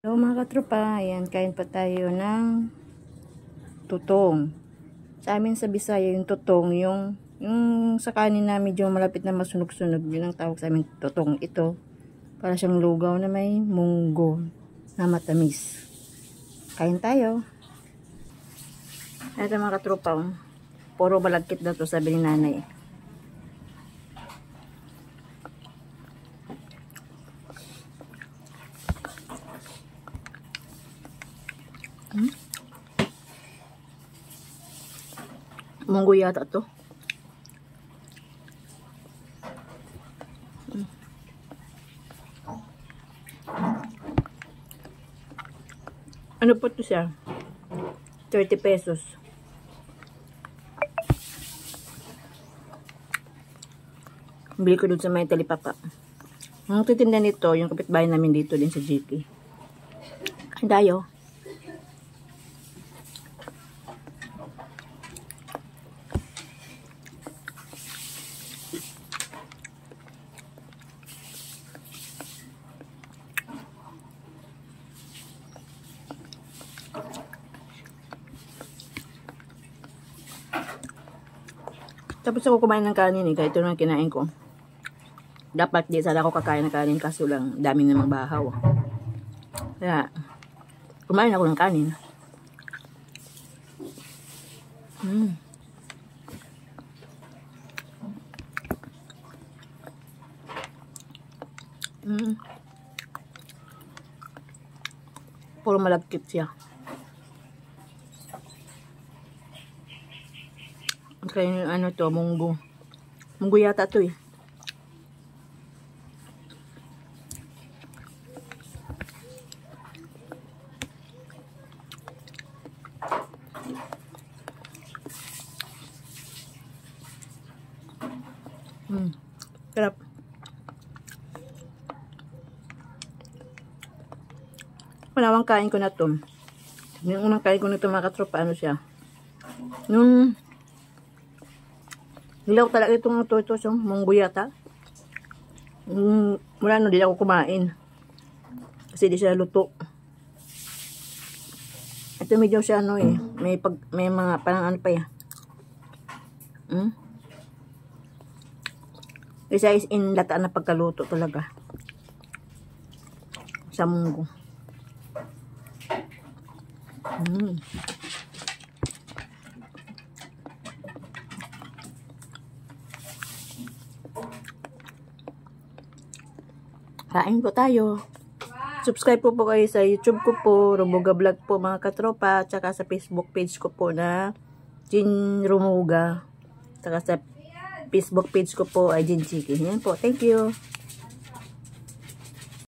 So mga katropa, ayan, kain pa tayo ng tutong. Sa amin sa Bisaya, yung tutong, yung sa kanin na medyo malapit na masunog-sunog, yun ang tawag sa amin tutong. Ito, para siyang lugaw na may munggo na matamis. Kain tayo. Ito mga katropa, puro balagkit na to, sabi ni nanay. Munggo yata to. Ano po to siya? 30 pesos. Bili ko dun sa may talipapa. Ang titinda nito, yung kapitbahay namin dito din sa GK. Ang dayo. Tapos ako kumain ng kanin kahit ito na kinain ko. Dapat di sana ako kakain ng kanin kaso lang dami namang bahaw. Kaya kumain ako ng kanin. Puro malagkit siya. Kaya yung ano to, munggo. Munggo yata to eh. Sarap. Panawang kain ko na to. Yung unang kain ko nito mga katropa, ano siya? Yung nilaw talaga itong ito so, munggo yata. Mula no, di ako kumain. Kasi di siya luto. Ito medyo siya ano eh. May mga parang ano pa yan. Isa is in lata na pagkaluto talaga. Sa munggo. Kain po tayo. Subscribe po kayo sa YouTube ko po, Rumuga Vlog po mga katropa, tsaka sa Facebook page ko po na Jin Rumuga. Tsaka sa Facebook page ko po ay Jin Chiki. Yan po. Thank you.